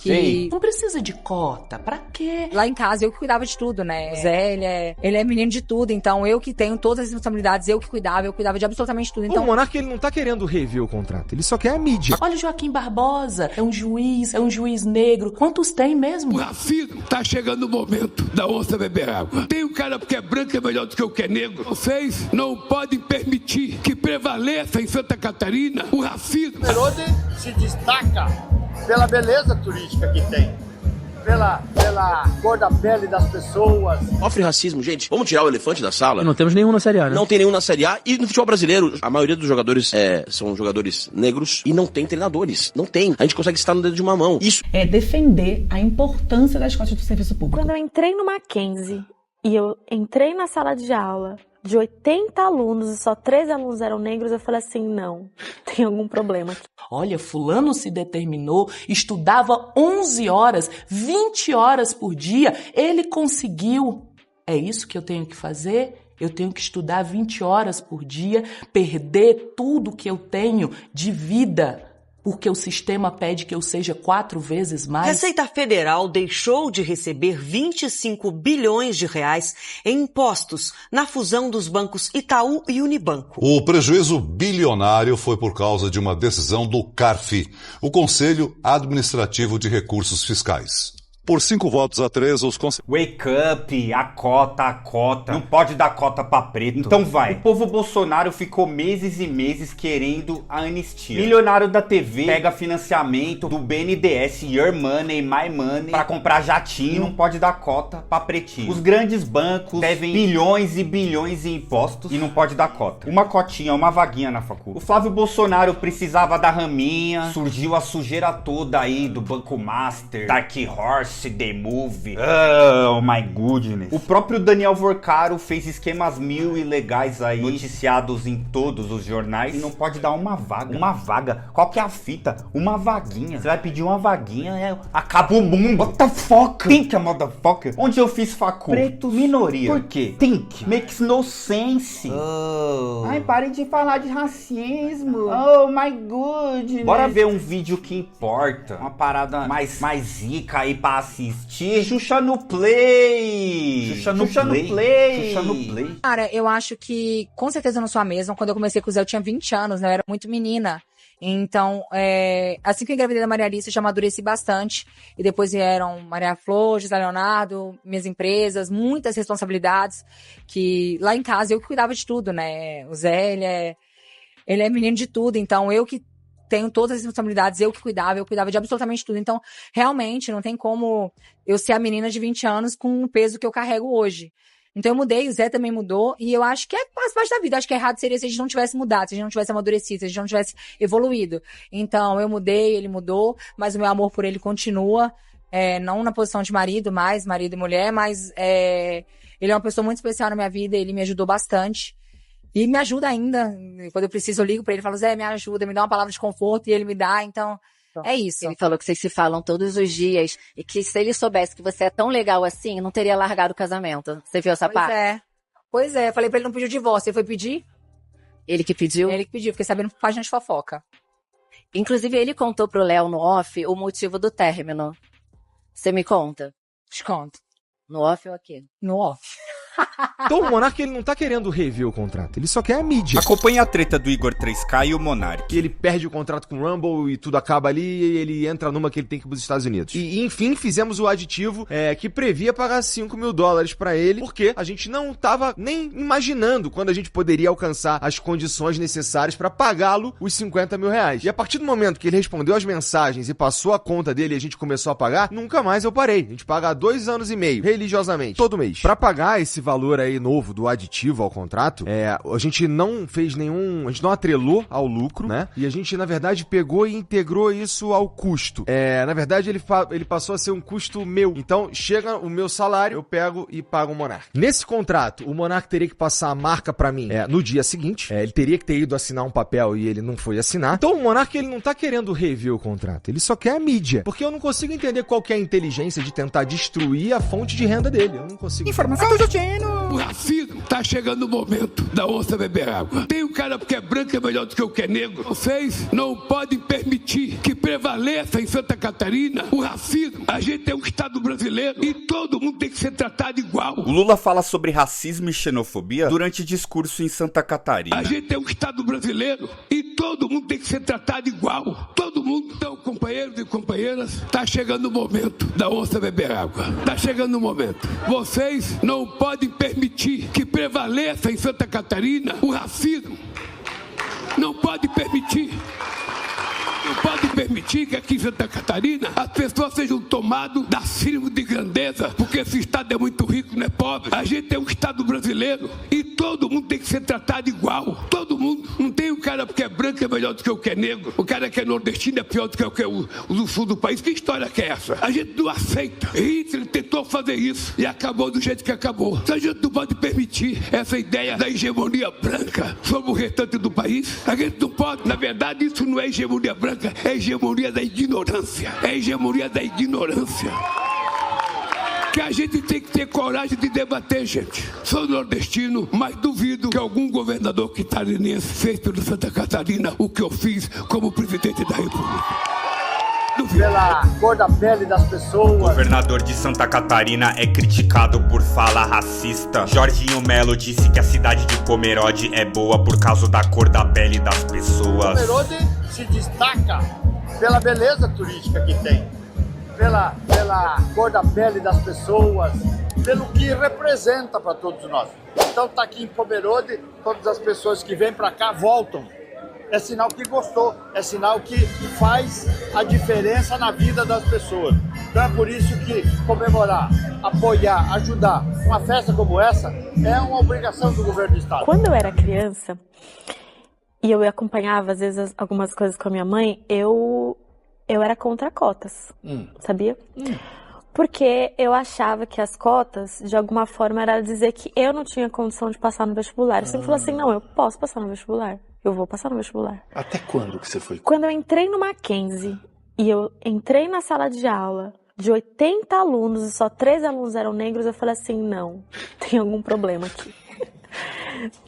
Que não precisa de cota, pra quê? Lá em casa eu que cuidava de tudo, né? O Zé, ele é menino de tudo, então eu que tenho todas as responsabilidades, eu cuidava de absolutamente tudo. Então, o Monark, ele não tá querendo rever o contrato, ele só quer a mídia. Olha o Joaquim Barbosa, é um juiz negro. Quantos tem mesmo? O racismo tá chegando o momento da onça beber água. Tem um cara que é branco é melhor do que o que é negro. Vocês não podem permitir que prevaleça em Santa Catarina o racismo. Herodes se destaca pela beleza turística que tem, pela cor da pele das pessoas. Sofre racismo, gente. Vamos tirar o elefante da sala? Não temos nenhum na Série A, né? Não tem nenhum na Série A. E no futebol brasileiro, a maioria dos jogadores são jogadores negros e não tem treinadores. Não tem. A gente consegue estar no dedo de uma mão. Isso é defender a importância das cotas do serviço público. Quando eu entrei no Mackenzie e eu entrei na sala de aula, de 80 alunos e só 3 alunos eram negros, eu falei assim, não, tem algum problema aqui. Olha, fulano se determinou, estudava 11 horas, 20 horas por dia, ele conseguiu. É isso que eu tenho que fazer? Eu tenho que estudar 20 horas por dia, perder tudo que eu tenho de vida, porque o sistema pede que eu seja 4 vezes mais. Receita Federal deixou de receber 25 bilhões de reais em impostos na fusão dos bancos Itaú e Unibanco. O prejuízo bilionário foi por causa de uma decisão do CARF, o Conselho Administrativo de Recursos Fiscais. Por 5-3, os Wake up, a cota. Não pode dar cota pra preto. Então vai. O povo Bolsonaro ficou meses e meses querendo a anistia. Milionário da TV pega financiamento do BNDES, Your Money, My Money, pra comprar jatinho. E não pode dar cota pra pretinho. Os grandes bancos devem bilhões e bilhões em impostos e não pode dar cota. Uma cotinha, uma vaguinha na facul. O Flávio Bolsonaro precisava da raminha. Surgiu a sujeira toda aí do Banco Master, Dark Horse, The Movie. Oh my goodness. O próprio Daniel Vorcaro fez esquemas mil ilegais aí, noticiados em todos os jornais, e não pode dar uma vaga. Uma vaga? Qual que é a fita? Uma vaguinha. Você vai pedir uma vaguinha, acaba o mundo. What the fuck? Think, motherfucker. Onde eu fiz facul? Preto, minoria. Por quê? Think. Makes no sense. Oh. Ai, parem de falar de racismo. Oh my goodness. Bora ver um vídeo que importa. Uma parada mais zica aí pra assistir. Xuxa no Play. Xuxa no Play. Cara, eu acho que com certeza eu não sou a mesma. Quando eu comecei com o Zé eu tinha 20 anos, né? Eu era muito menina. Então, assim que eu engravidei da Maria Alice, eu já amadureci bastante. E depois vieram Maria Flor, José Leonardo, minhas empresas, muitas responsabilidades. Que lá em casa eu que cuidava de tudo, né? O Zé, ele é menino de tudo. Então, eu que tenho todas as responsabilidades, eu cuidava de absolutamente tudo. Então, realmente, não tem como eu ser a menina de 20 anos com o peso que eu carrego hoje. Então, eu mudei, o Zé também mudou, e eu acho que faz parte da vida. Acho que errado seria se a gente não tivesse mudado, se a gente não tivesse amadurecido, se a gente não tivesse evoluído. Então, eu mudei, ele mudou, mas o meu amor por ele continua, não na posição de marido e mulher, mas ele é uma pessoa muito especial na minha vida, ele me ajudou bastante. E me ajuda ainda. Quando eu preciso, eu ligo pra ele e falo, Zé, me ajuda, me dá uma palavra de conforto, e ele me dá, então é isso. Ele falou que vocês se falam todos os dias, e que se ele soubesse que você é tão legal assim, não teria largado o casamento. Você viu essa parte? Pois é, falei pra ele não pedir o divórcio, ele foi pedir? Ele que pediu? Ele que pediu, fiquei sabendo por página de fofoca. Inclusive, ele contou pro Léo no off o motivo do término. Você me conta? Te conto. No off ou aqui? No off. Então o Monark, ele não tá querendo rever o contrato, ele só quer a mídia. Acompanhe a treta do Igor 3K e o Monark. Que ele perde o contrato com o Rumble e tudo acaba ali e ele entra numa que ele tem que ir pros Estados Unidos. E enfim, fizemos o aditivo que previa pagar $5 mil pra ele, porque a gente não tava nem imaginando quando a gente poderia alcançar as condições necessárias pra pagá-lo os R$50 mil. E a partir do momento que ele respondeu as mensagens e passou a conta dele e a gente começou a pagar, nunca mais eu parei. A gente paga há 2 anos e meio, religiosamente, todo mês. Pra pagar esse valor aí novo do aditivo ao contrato, a gente não fez nenhum, a gente não atrelou ao lucro, né? E a gente, na verdade, pegou e integrou isso ao custo. Na verdade, ele passou a ser um custo meu. Então, chega o meu salário, eu pego e pago o Monark. Nesse contrato, o Monark teria que passar a marca pra mim no dia seguinte. Ele teria que ter ido assinar um papel e ele não foi assinar. Então, o Monark, ele não tá querendo rever o contrato. Ele só quer a mídia. Porque eu não consigo entender qual que é a inteligência de tentar destruir a fonte de renda dele. Eu não consigo. Informação do Jujene. O racismo tá chegando o momento da onça beber água. Tem um cara que é branco é melhor do que o que é negro. Vocês não podem permitir que prevaleça em Santa Catarina o racismo. A gente é um Estado brasileiro e todo mundo tem que ser tratado igual. O Lula fala sobre racismo e xenofobia durante discurso em Santa Catarina. A gente é um Estado brasileiro e todo mundo tem que ser tratado igual. Todo mundo. Então, companheiros e companheiras, tá chegando o momento da onça beber água. Tá chegando o momento. Vocês não podem permitir que prevaleça em Santa Catarina o racismo. Não pode permitir. Não pode permitir que aqui em Santa Catarina as pessoas sejam tomadas da síndrome de grandeza, porque esse estado é muito rico, não é pobre. A gente é um Estado brasileiro e todo mundo tem que ser tratado igual. Todo mundo. Não tem um cara que é branco é melhor do que o que é negro. O cara que é nordestino é pior do que o do sul do país. Que história que é essa? A gente não aceita. Hitler tentou fazer isso e acabou do jeito que acabou. Então a gente não pode permitir essa ideia da hegemonia branca sobre o restante do país. A gente não pode. Na verdade, isso não é hegemonia branca. É hegemonia da ignorância. É hegemonia da ignorância. Que a gente tem que ter coragem de debater, gente. Sou nordestino, mas duvido que algum governador catarinense fez pelo Santa Catarina o que eu fiz como presidente da República. Pela cor da pele das pessoas. O governador de Santa Catarina é criticado por fala racista. Jorginho Melo disse que a cidade de Pomerode é boa por causa da cor da pele das pessoas. Pomerode se destaca pela beleza turística que tem, pela cor da pele das pessoas, pelo que representa para todos nós. Então tá aqui em Pomerode, todas as pessoas que vêm para cá voltam. É sinal que gostou, é sinal que faz a diferença na vida das pessoas. Então é por isso que comemorar, apoiar, ajudar uma festa como essa é uma obrigação do governo do estado. Quando eu era criança e eu acompanhava às vezes algumas coisas com a minha mãe, eu era contra cotas, sabia? Porque eu achava que as cotas, de alguma forma, era dizer que eu não tinha condição de passar no vestibular. Eu sempre falei assim, não, eu posso passar no vestibular. Eu vou passar no vestibular. Até quando que você foi? Quando eu entrei no Mackenzie e eu entrei na sala de aula de 80 alunos e só 3 alunos eram negros, eu falei assim, não, tem algum problema aqui.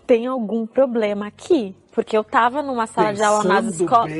Tem algum problema aqui. Porque eu tava numa sala de aula nas escolas,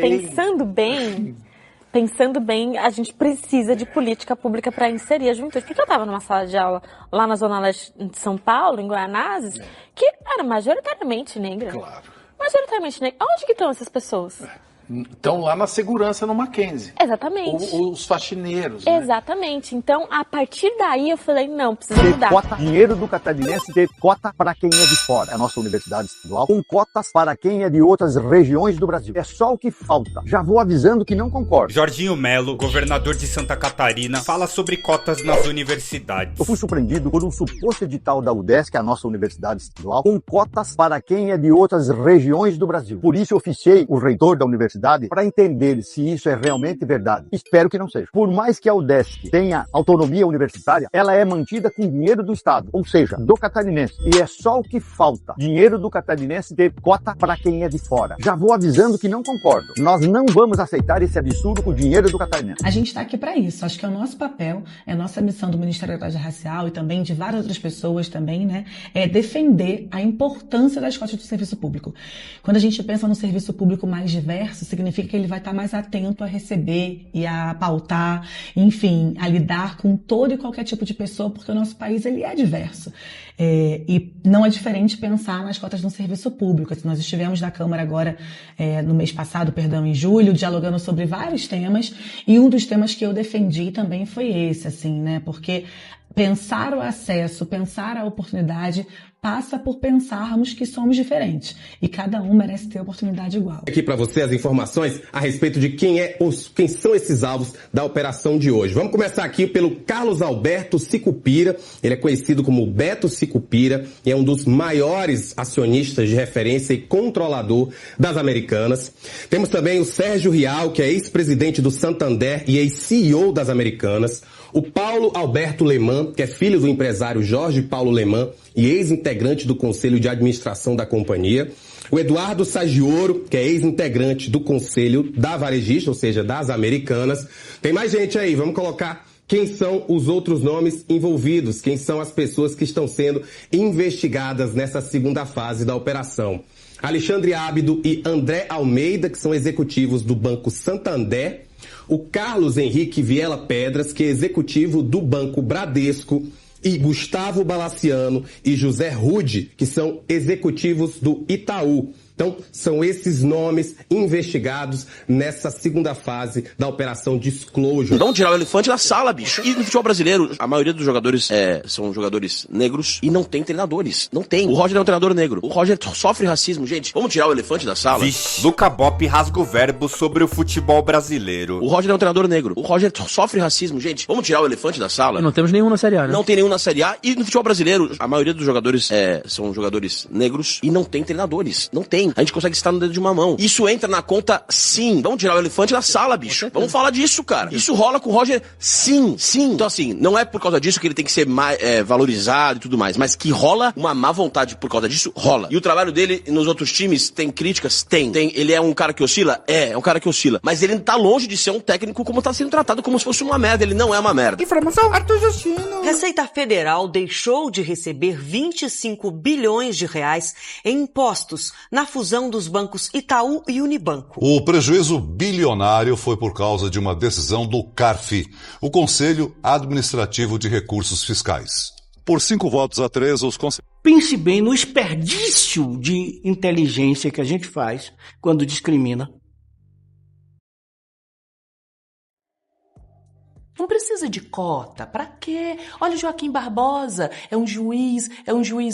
pensando bem, a gente precisa de política pública para inserir a juventude. Porque eu estava numa sala de aula lá na Zona Leste de São Paulo, em Guaianazes, que era majoritariamente negra. Claro. Majoritariamente negra. Onde que estão essas pessoas? Estão lá na segurança no Mackenzie. Exatamente. Os faxineiros. Né? Exatamente. Então, a partir daí, eu falei, não, precisa mudar. Cota, dinheiro do catarinense ter cota para quem é de fora. A nossa universidade estadual com cotas para quem é de outras regiões do Brasil. É só o que falta. Já vou avisando que não concordo. Jorginho Melo, governador de Santa Catarina, fala sobre cotas nas universidades. Eu fui surpreendido por um suposto edital da UDESC, a nossa universidade estadual, com cotas para quem é de outras regiões do Brasil. Por isso, eu oficiei o reitor da universidade para entender se isso é realmente verdade. Espero que não seja. Por mais que a UDESC tenha autonomia universitária, ela é mantida com dinheiro do Estado, ou seja, do catarinense. E é só o que falta. Dinheiro do catarinense ter cota para quem é de fora. Já vou avisando que não concordo. Nós não vamos aceitar esse absurdo com o dinheiro do catarinense. A gente está aqui para isso. Acho que é o nosso papel, é a nossa missão do Ministério da Igualdade Racial e também de várias outras pessoas também, né? É defender a importância das cotas do serviço público. Quando a gente pensa no serviço público mais diverso, significa que ele vai estar mais atento a receber e a pautar, enfim, a lidar com todo e qualquer tipo de pessoa, porque o nosso país ele é diverso. E não é diferente pensar nas cotas no serviço público. Nós estivemos na Câmara agora, no mês passado, em julho, dialogando sobre vários temas, e um dos temas que eu defendi também foi esse, assim, né? Porque pensar o acesso, pensar a oportunidade passa por pensarmos que somos diferentes e cada um merece ter oportunidade igual. Aqui para você as informações a respeito de quem são esses alvos da operação de hoje. Vamos começar aqui pelo Carlos Alberto Sicupira. Ele é conhecido como Beto Sicupira e é um dos maiores acionistas de referência e controlador das Americanas. Temos também o Sérgio Rial, que é ex-presidente do Santander e ex-CEO das Americanas. O Paulo Alberto Leman, que é filho do empresário Jorge Paulo Leman e ex-integrante do Conselho de Administração da companhia. O Eduardo Sagioro, que é ex-integrante do Conselho da Varejista, ou seja, das Americanas. Tem mais gente aí, vamos colocar quem são os outros nomes envolvidos, quem são as pessoas que estão sendo investigadas nessa segunda fase da operação. Alexandre Ábido e André Almeida, que são executivos do Banco Santander, o Carlos Henrique Viela Pedras, que é executivo do Banco Bradesco, e Gustavo Balaciano e José Rude, que são executivos do Itaú. Então, são esses nomes investigados nessa segunda fase da Operação Disclosure. Vamos tirar o elefante da sala, bicho. E no futebol brasileiro, a maioria dos jogadores são jogadores negros e não tem treinadores. Não tem. O Roger é um treinador negro. O Roger sofre racismo, gente. Vamos tirar o elefante da sala? Vixe. Luca Bop rasga o verbo sobre o futebol brasileiro. O Roger é um treinador negro. O Roger sofre racismo, gente. Vamos tirar o elefante da sala? Não temos nenhum na Série A, né? Não tem nenhum na Série A. E no futebol brasileiro, a maioria dos jogadores são jogadores negros e não tem treinadores. Não tem. A gente consegue estar no dedo de uma mão. Isso entra na conta, sim. Vamos tirar o elefante da sala, bicho. Vamos falar disso, cara. Isso rola com o Roger, sim, sim. Então, assim, não é por causa disso que ele tem que ser mais valorizado e tudo mais, mas que rola uma má vontade por causa disso, rola. E o trabalho dele nos outros times tem críticas? Tem. Ele é um cara que oscila? É um cara que oscila. Mas ele tá longe de ser um técnico como tá sendo tratado, como se fosse uma merda. Ele não é uma merda. Informação, Arthur Justino. Receita Federal deixou de receber 25 bilhões de reais em impostos na fusão dos bancos Itaú e Unibanco. O prejuízo bilionário foi por causa de uma decisão do CARF, o Conselho Administrativo de Recursos Fiscais. Por 5-3, os conselheiros... Pense bem no desperdício de inteligência que a gente faz quando discrimina. Não precisa de cota. Pra quê? Olha o Joaquim Barbosa. É um juiz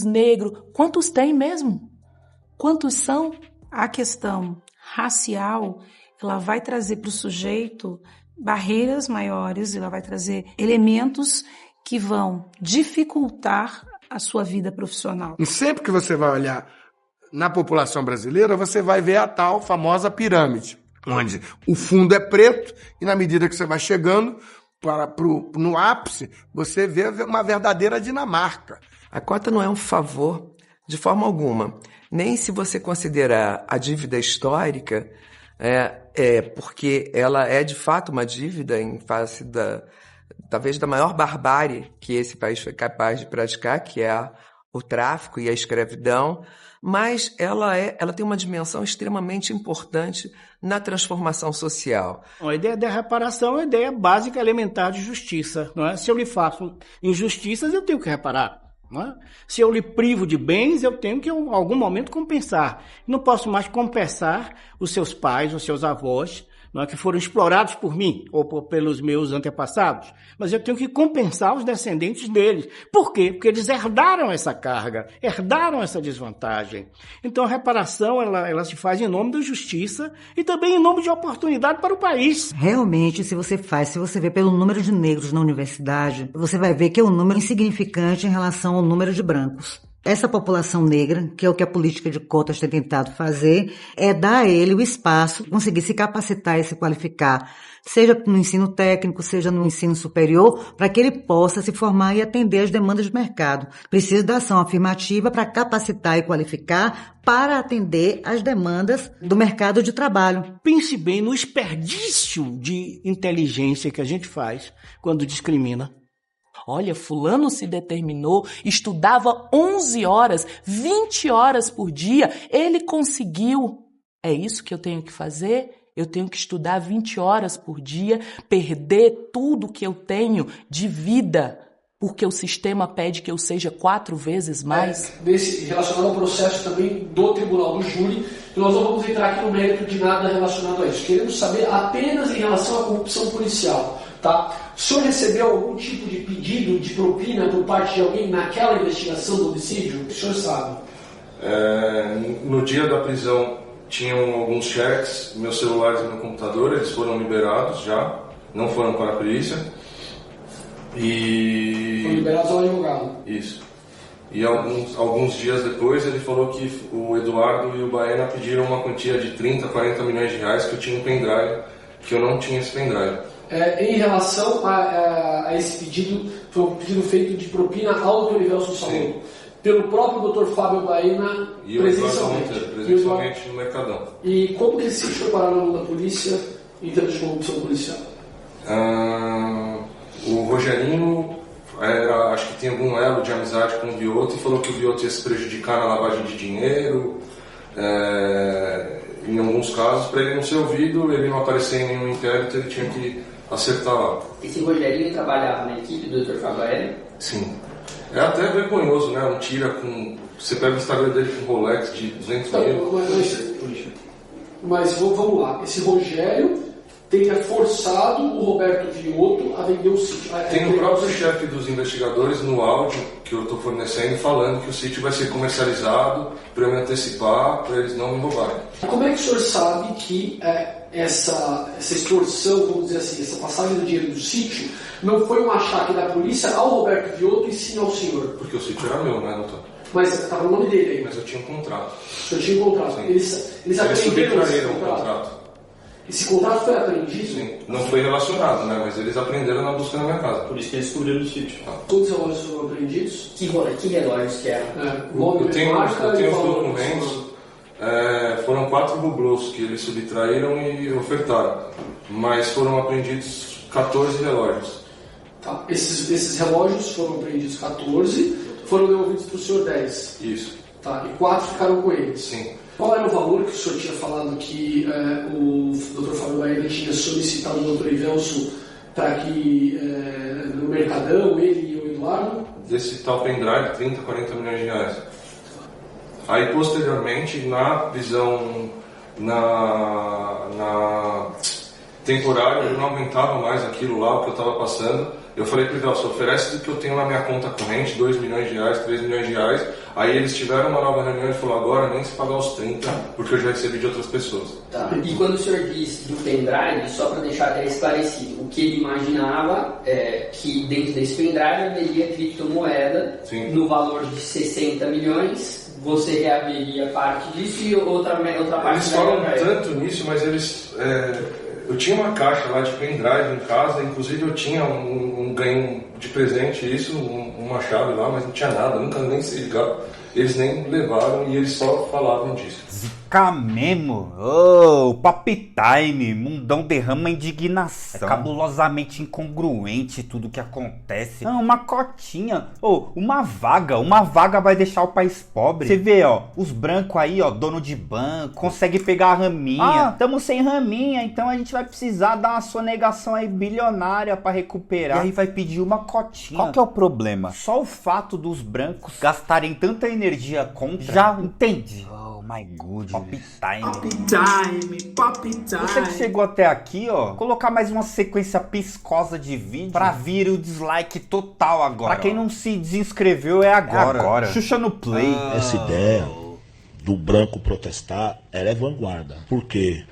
negro. Quantos tem mesmo? Quantos são? A questão racial, ela vai trazer para o sujeito barreiras maiores, ela vai trazer elementos que vão dificultar a sua vida profissional. E sempre que você vai olhar na população brasileira, você vai ver a tal famosa pirâmide, onde o fundo é preto e na medida que você vai chegando no ápice, você vê uma verdadeira Dinamarca. A cota não é um favor de forma alguma. Nem se você considerar a dívida histórica, porque ela é de fato uma dívida em face talvez da maior barbárie que esse país foi capaz de praticar, que é o tráfico e a escravidão, mas ela tem uma dimensão extremamente importante na transformação social. A ideia da reparação é a ideia básica elementar de justiça, não é? Se eu lhe faço injustiças, eu tenho que reparar. Não é? Se eu lhe privo de bens, eu tenho que, em algum momento, compensar. Não posso mais compensar os seus pais, os seus avós, não é, que foram explorados por mim ou pelos meus antepassados, mas eu tenho que compensar os descendentes deles. Por quê? Porque eles herdaram essa carga, herdaram essa desvantagem. Então a reparação ela se faz em nome da justiça e também em nome de oportunidade para o país. Realmente, se você vê pelo número de negros na universidade, você vai ver que é um número insignificante em relação ao número de brancos. Essa população negra, que é o que a política de cotas tem tentado fazer, é dar a ele o espaço, conseguir se capacitar e se qualificar, seja no ensino técnico, seja no ensino superior, para que ele possa se formar e atender as demandas do mercado. Precisa da ação afirmativa para capacitar e qualificar para atender as demandas do mercado de trabalho. Pense bem no desperdício de inteligência que a gente faz quando discrimina. Olha, fulano se determinou, estudava 11 horas, 20 horas por dia, ele conseguiu. É isso que eu tenho que fazer? Eu tenho que estudar 20 horas por dia, perder tudo que eu tenho de vida, porque o sistema pede que eu seja 4 vezes mais? Relacionado ao processo também do tribunal do júri, e nós não vamos entrar aqui no mérito de nada relacionado a isso. Queremos saber apenas em relação à corrupção policial. Tá? O senhor recebeu algum tipo de pedido de propina por parte de alguém naquela investigação do homicídio? O senhor sabe? No dia da prisão tinham alguns cheques, meus celulares e meu computador, eles foram liberados já, não foram para a perícia. Foram liberados ao advogado? Isso. E alguns dias depois ele falou que o Eduardo e o Baena pediram uma quantia de 30, 40 milhões de reais, que eu tinha um pendrive, que eu não tinha esse pendrive. Em relação a esse pedido, foi um pedido feito de propina ao Dr. Elivelson Salomão, pelo próprio Dr. Fábio Baena, presencialmente no Mercadão. E como que se foi parar na mão da polícia em termos de corrupção policial? O Rogerinho acho que tem algum elo de amizade com o Viotti e falou que o Viotti ia se prejudicar na lavagem de dinheiro, em alguns casos, para ele não ser ouvido, ele não aparecer em nenhum inquérito, ele tinha que acertar lá. Esse Rogerinho trabalhava na equipe do Dr. Fábio Aéreo? Sim. É até vergonhoso, né? Um tira com... Você pega o Instagram dele com Rolex de 200 mil. Mas vamos lá, esse Rogério teria forçado o Roberto Viotti a vender o sítio. Tem o próprio chefe dos investigadores no áudio que eu estou fornecendo falando que o sítio vai ser comercializado para eu me antecipar, para eles não me roubarem. Como é que o senhor sabe que essa extorsão, vamos dizer assim, essa passagem do dinheiro do sítio não foi um achaque da polícia ao Roberto Viotti e sim ao senhor? Porque o sítio era meu, né, doutor? Mas estava no nome dele aí. Mas eu tinha um contrato. O senhor tinha um contrato? Eles subtraíram o contrato. Esse contrato foi apreendido? Sim, não foi relacionado, né? Mas eles aprenderam na busca na minha casa. Por isso que eles descobriram o sítio. Todos os relógios foram apreendidos? Que relógios que eram? Eu tenho os documentos. Foram 4 rublos que eles subtraíram e ofertaram. Mas foram apreendidos 14 relógios. Tá. Esses relógios foram apreendidos 14, foram devolvidos para o senhor 10. Isso. Tá. E 4 ficaram com eles? Sim. Qual era o valor que o senhor tinha falado que o Dr. Fábio Baena tinha solicitado ao Dr. Ivelso para que no Mercadão, ele e o Eduardo? Desse tal pendrive, 30, 40 milhões de reais. Aí, posteriormente, na prisão, na temporária, eu não aguentava mais aquilo lá, o que eu estava passando. Eu falei para o Ivelso, oferece do que eu tenho na minha conta corrente, 2 milhões de reais, 3 milhões de reais. Aí eles tiveram uma nova reunião e falou, agora nem se pagar os 30, porque eu já recebi de outras pessoas. Tá. E quando o senhor disse do pendrive, só para deixar esclarecido, o que ele imaginava é que dentro desse pendrive haveria criptomoeda no valor de 60 milhões, você reaveria parte disso e outra parte... Eles falam tanto nisso, mas eles... eu tinha uma caixa lá de pendrive em casa, inclusive eu tinha ganho de presente isso, uma chave lá, mas não tinha nada, nunca nem se ligava. Eles nem levaram e eles só falavam disso. Zica mesmo? Oh, Pop Time, mundão derrama indignação. É cabulosamente incongruente tudo que acontece. Ah, uma cotinha, uma vaga vai deixar o país pobre. Você vê, ó, os brancos aí, ó, dono de banco, consegue pegar a raminha. Ah, tamo sem raminha, então a gente vai precisar dar uma sonegação aí bilionária pra recuperar. E aí vai pedir uma cotinha. Qual que é o problema? Só o fato dos brancos gastarem tanta energia contra, já entende? Oh my god. Pop Time. Você que chegou até aqui, ó, colocar mais uma sequência piscosa de vídeo pra vir o dislike total agora. Pra quem não se desinscreveu, é agora. Xuxa no play. Essa ideia do branco protestar, ela é vanguarda. Porque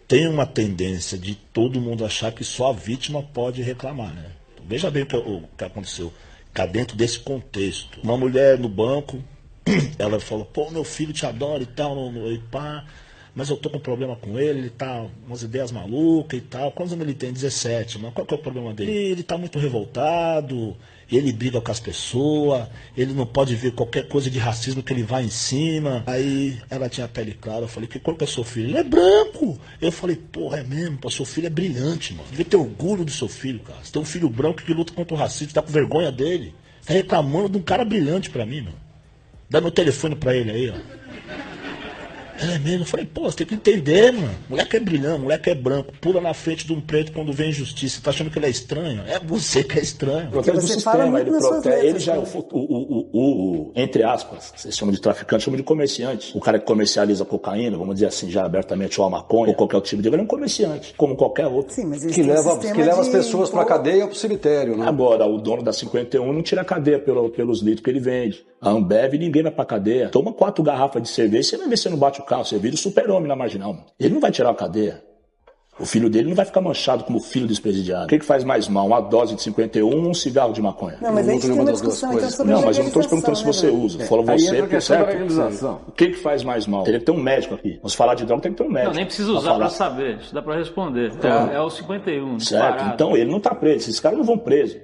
tem uma tendência de todo mundo achar que só a vítima pode reclamar, né? Então, veja bem o que aconteceu. Cá dentro desse contexto. Uma mulher no banco, ela falou, pô, meu filho te adora e tal, e pá, mas eu tô com problema com ele tá umas ideias malucas e tal. Quantos anos ele tem? 17, mas qual que é o problema dele? Ele tá muito revoltado, ele briga com as pessoas, ele não pode ver qualquer coisa de racismo que ele vai em cima. Aí ela tinha a pele clara, eu falei, que cor que é seu filho? Ele é branco. Eu falei, porra, é mesmo, pô, seu filho é brilhante, mano. Devia ter orgulho do seu filho, cara. Você tem um filho branco que luta contra o racismo, tá com vergonha dele. Tá reclamando de um cara brilhante pra mim, mano. Dá meu telefone pra ele aí, ó. É mesmo, eu falei, pô, você tem que entender, mano. Moleque é brilhante, moleque é branco, pula na frente de um preto quando vem injustiça. Você tá achando que ele é estranho? É você que é estranho. Protege do sistema, ele protege. Ele já é entre aspas, vocês chamam de traficante, chamam de comerciante. O cara que comercializa cocaína, vamos dizer assim, já abertamente, ou a maconha, ou qualquer outro tipo de... Ele é um comerciante, como qualquer outro. Sim, mas que leva as pessoas pra cadeia ou pro cemitério, né? Agora, o dono da 51 não tira a cadeia pelos litros que ele vende. A Ambev, ninguém vai pra cadeia. Toma 4 garrafas de cerveja, você vai ver se não bate o carro. Você vira o super-homem na marginal. Mano. Ele não vai tirar a cadeia. O filho dele não vai ficar manchado como filho dos presidiários. O que faz mais mal? Uma dose de 51 ou um cigarro de maconha? Não, mas a gente tem uma discussão então sobre não, mas eu não estou te perguntando se você usa. Fala você, certo? O que faz mais mal? Teria que ter um médico aqui. Vamos falar de droga, tem que ter um médico. Não, nem precisa usar pra saber. Isso dá pra responder. É o 51. Certo, então ele não tá preso. Esses caras não vão presos.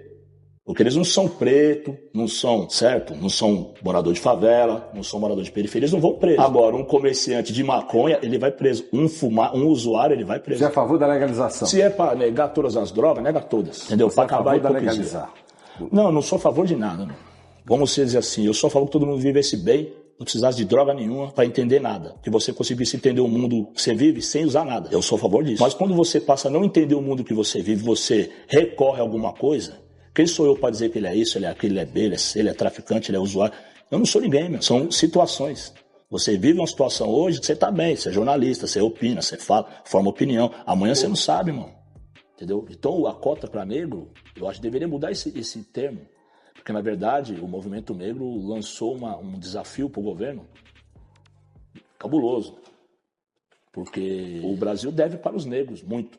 Porque eles não são preto, não são, certo? Não são morador de favela, não são morador de periferia, eles não vão preso. Agora, um comerciante de maconha, ele vai preso. Um usuário, ele vai preso. Você é a favor da legalização? Se é pra negar todas as drogas, nega todas. Entendeu? Você pra é a acabar favor a da hipocrisia. legalizar? Não, eu não sou a favor de nada, não. Vamos dizer assim, eu sou a favor que todo mundo vivesse bem, não precisasse de droga nenhuma pra entender nada. Que você conseguisse entender o mundo que você vive sem usar nada. Eu sou a favor disso. Mas quando você passa a não entender o mundo que você vive, você recorre a alguma coisa... Quem sou eu para dizer que ele é isso, ele é aquilo, ele é B, ele é traficante, ele é usuário? Eu não sou ninguém, meu. São situações. Você vive uma situação hoje que você tá bem, você é jornalista, você opina, você fala, forma opinião. Amanhã você não sabe, irmão. Entendeu? Então a cota para negro, eu acho que deveria mudar esse termo. Porque, na verdade, o movimento negro lançou um desafio para o governo cabuloso. Porque o Brasil deve para os negros muito.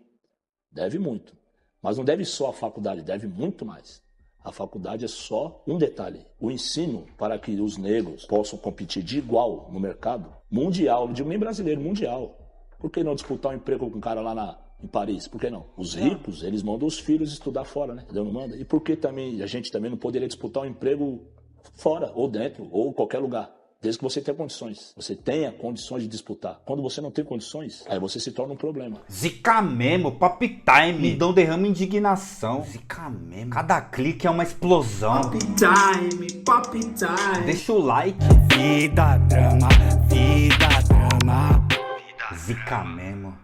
Deve muito. Mas não deve só a faculdade, deve muito mais. A faculdade é só um detalhe. O ensino para que os negros possam competir de igual no mercado mundial, não digo nem brasileiro, mundial. Por que não disputar um emprego com um cara lá em Paris? Por que não? Os ricos, eles mandam os filhos estudar fora, né? Não manda? E por que também a gente também não poderia disputar um emprego fora, ou dentro, ou em qualquer lugar? Desde que você tenha condições. Você tenha condições de disputar. Quando você não tem condições, aí você se torna um problema. Zica mesmo, pop time. Me dão derrama indignação. Zica mesmo. Cada clique é uma explosão. Pop time, pop time. Deixa o like. Vida, drama, vida, drama. Zica mesmo.